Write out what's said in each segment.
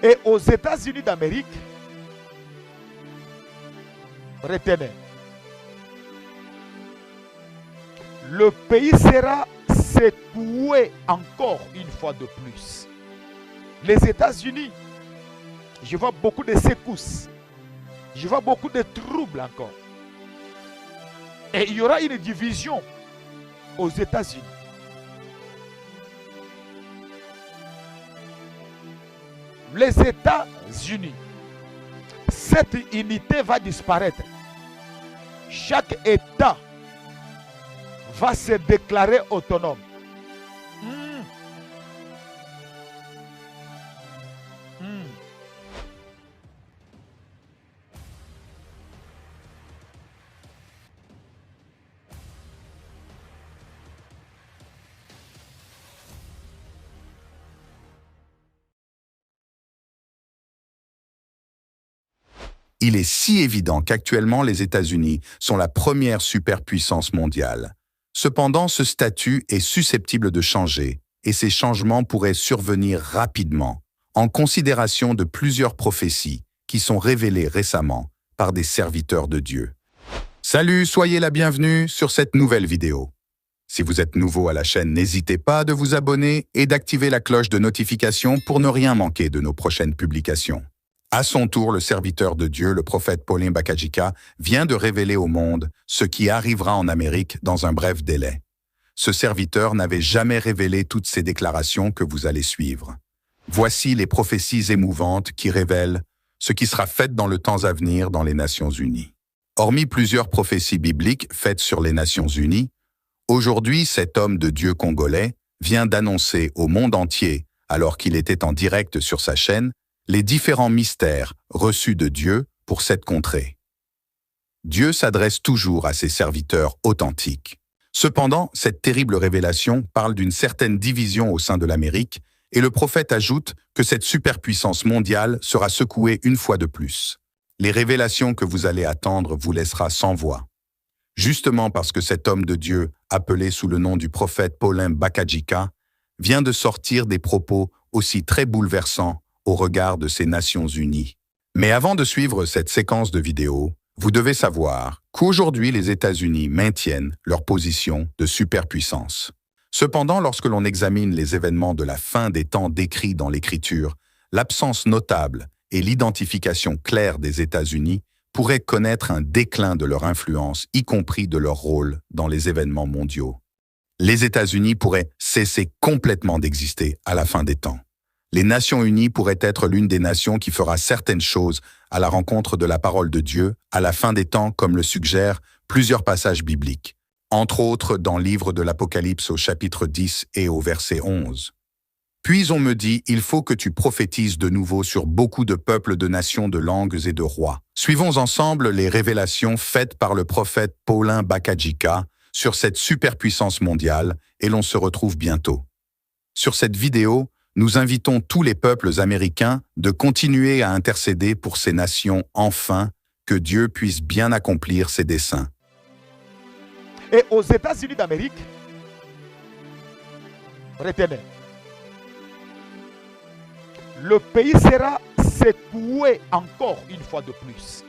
Et aux États-Unis d'Amérique, retenez, le pays sera secoué encore une fois de plus. Les États-Unis, je vois beaucoup de secousses. Je vois beaucoup de troubles encore. Et il y aura une division aux États-Unis. Les États-Unis, cette unité va disparaître. Chaque État va se déclarer autonome. Il est si évident qu'actuellement les États-Unis sont la première superpuissance mondiale. Cependant, ce statut est susceptible de changer, et ces changements pourraient survenir rapidement, en considération de plusieurs prophéties qui sont révélées récemment par des serviteurs de Dieu. Salut, soyez la bienvenue sur cette nouvelle vidéo. Si vous êtes nouveau à la chaîne, n'hésitez pas de vous abonner et d'activer la cloche de notification pour ne rien manquer de nos prochaines publications. À son tour, le serviteur de Dieu, le prophète Paulin Bakajika, vient de révéler au monde ce qui arrivera en Amérique dans un bref délai. Ce serviteur n'avait jamais révélé toutes ces déclarations que vous allez suivre. Voici les prophéties émouvantes qui révèlent ce qui sera fait dans le temps à venir dans les Nations Unies. Hormis plusieurs prophéties bibliques faites sur les Nations Unies, aujourd'hui, cet homme de Dieu congolais vient d'annoncer au monde entier, alors qu'il était en direct sur sa chaîne, les différents mystères reçus de Dieu pour cette contrée. Dieu s'adresse toujours à ses serviteurs authentiques. Cependant, cette terrible révélation parle d'une certaine division au sein de l'Amérique, et le prophète ajoute que cette superpuissance mondiale sera secouée une fois de plus. Les révélations que vous allez attendre vous laissera sans voix. Justement parce que cet homme de Dieu, appelé sous le nom du prophète Paulin Bakajika, vient de sortir des propos aussi très bouleversants au regard de ces Nations Unies. Mais avant de suivre cette séquence de vidéos, vous devez savoir qu'aujourd'hui les États-Unis maintiennent leur position de superpuissance. Cependant, lorsque l'on examine les événements de la fin des temps décrits dans l'Écriture, l'absence notable et l'identification claire des États-Unis pourraient connaître un déclin de leur influence, y compris de leur rôle dans les événements mondiaux. Les États-Unis pourraient cesser complètement d'exister à la fin des temps. Les Nations Unies pourraient être l'une des nations qui fera certaines choses à la rencontre de la parole de Dieu à la fin des temps, comme le suggèrent plusieurs passages bibliques, entre autres dans le livre de l'Apocalypse au chapitre 10 et au verset 11. Puis on me dit, il faut que tu prophétises de nouveau sur beaucoup de peuples, de nations, de langues et de rois. Suivons ensemble les révélations faites par le prophète Paulin Bakajika sur cette superpuissance mondiale et l'on se retrouve bientôt. Sur cette vidéo, nous invitons tous les peuples américains de continuer à intercéder pour ces nations, afin que Dieu puisse bien accomplir ses desseins. Et aux États-Unis d'Amérique, retenez, le pays sera secoué encore une fois de plus.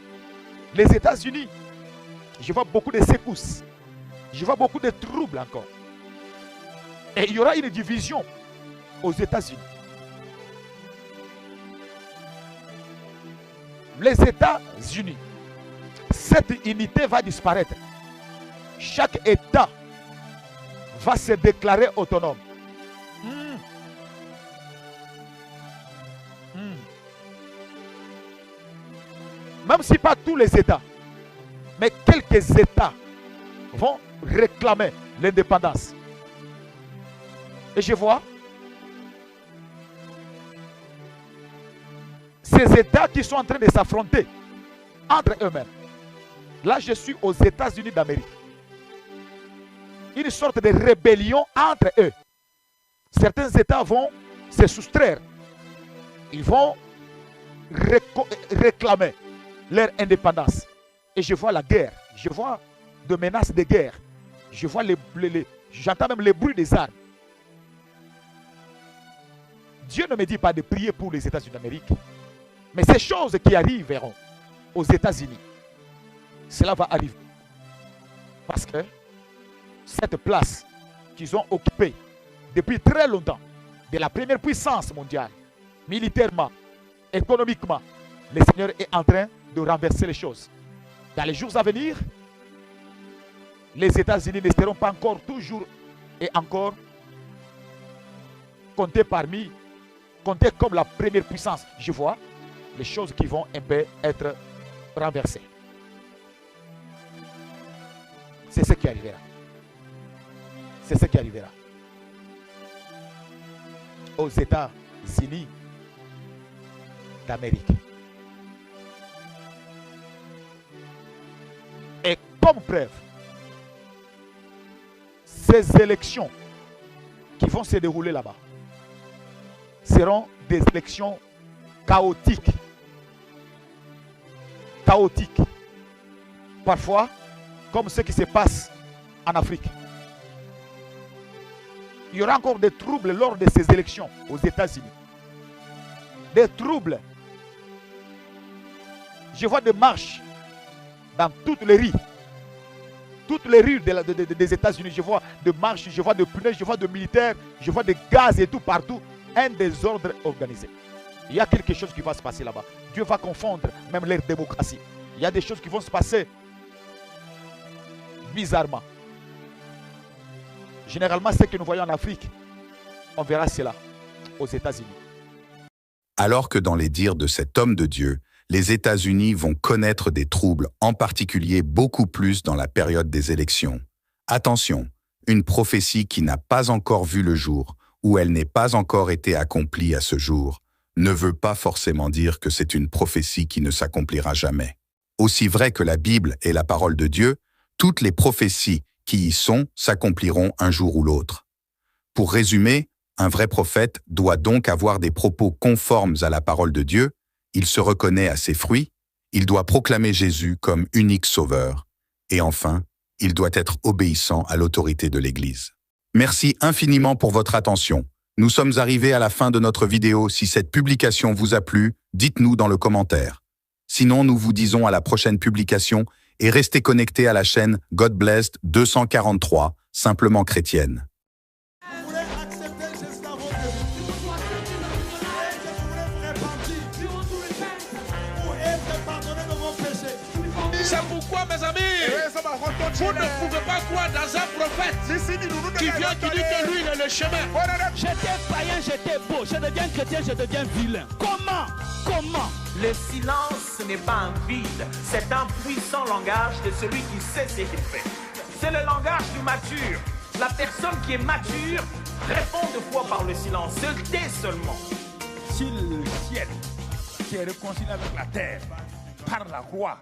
Les États-Unis, je vois beaucoup de secousses. Je vois beaucoup de troubles encore. Et il y aura une division aux États-Unis. Les États-Unis, cette unité va disparaître. Chaque État va se déclarer autonome. Même si pas tous les États, mais quelques États vont réclamer l'indépendance. Et je vois ces États qui sont en train de s'affronter entre eux-mêmes. Là, je suis aux États-Unis d'Amérique. Une sorte de rébellion entre eux. Certains États vont se soustraire. Ils vont réclamer leur indépendance. Et je vois la guerre. Je vois de menaces de guerre. Je vois j'entends même les bruits des armes. Dieu ne me dit pas de prier pour les États-Unis d'Amérique. Mais ces choses qui arriveront aux États-Unis, cela va arriver. Parce que cette place qu'ils ont occupée depuis très longtemps, de la première puissance mondiale, militairement, économiquement, le Seigneur est en train de renverser les choses. Dans les jours à venir, les États-Unis ne seront pas encore toujours et encore comptés comme la première puissance. Je vois les choses qui vont un peu être renversées. C'est ce qui arrivera. C'est ce qui arrivera. Aux États-Unis d'Amérique. Et comme preuve, ces élections qui vont se dérouler là-bas seront des élections chaotiques. Chaotiques. Parfois, comme ce qui se passe en Afrique. Il y aura encore des troubles lors de ces élections aux États-Unis. Des troubles. Je vois des marches dans toutes les rues. Toutes les rues des États-Unis. Je vois des marches, je vois des pneus, je vois des militaires, je vois des gaz et tout partout. Un désordre organisé. Il y a quelque chose qui va se passer là-bas. Dieu va confondre même leur démocratie. Il y a des choses qui vont se passer bizarrement. Généralement, ce que nous voyons en Afrique, on verra cela aux États-Unis. Alors que dans les dires de cet homme de Dieu, les États-Unis vont connaître des troubles, en particulier beaucoup plus dans la période des élections. Attention, une prophétie qui n'a pas encore vu le jour, ou elle n'est pas encore été accomplie à ce jour, ne veut pas forcément dire que c'est une prophétie qui ne s'accomplira jamais. Aussi vrai que la Bible est la parole de Dieu, toutes les prophéties qui y sont s'accompliront un jour ou l'autre. Pour résumer, un vrai prophète doit donc avoir des propos conformes à la parole de Dieu, il se reconnaît à ses fruits, il doit proclamer Jésus comme unique sauveur, et enfin, il doit être obéissant à l'autorité de l'Église. Merci infiniment pour votre attention. Nous sommes arrivés à la fin de notre vidéo. Si cette publication vous a plu, dites-nous dans le commentaire. Sinon, nous vous disons à la prochaine publication et restez connectés à la chaîne God Blessed 243, simplement chrétienne. C'est pourquoi, mes amis, vous ne pouvez pas croire dans un prophète qui vient qui dit que lui, il est le chemin. J'étais païen, j'étais beau. Je deviens chrétien, je deviens vilain. Comment? Le silence n'est pas un vide, c'est un puissant langage de celui qui sait ce qu'il fait. C'est le langage du mature. La personne qui est mature répond de fois par le silence, se tait seulement. Si le ciel qui est réconcilié avec la terre par la croix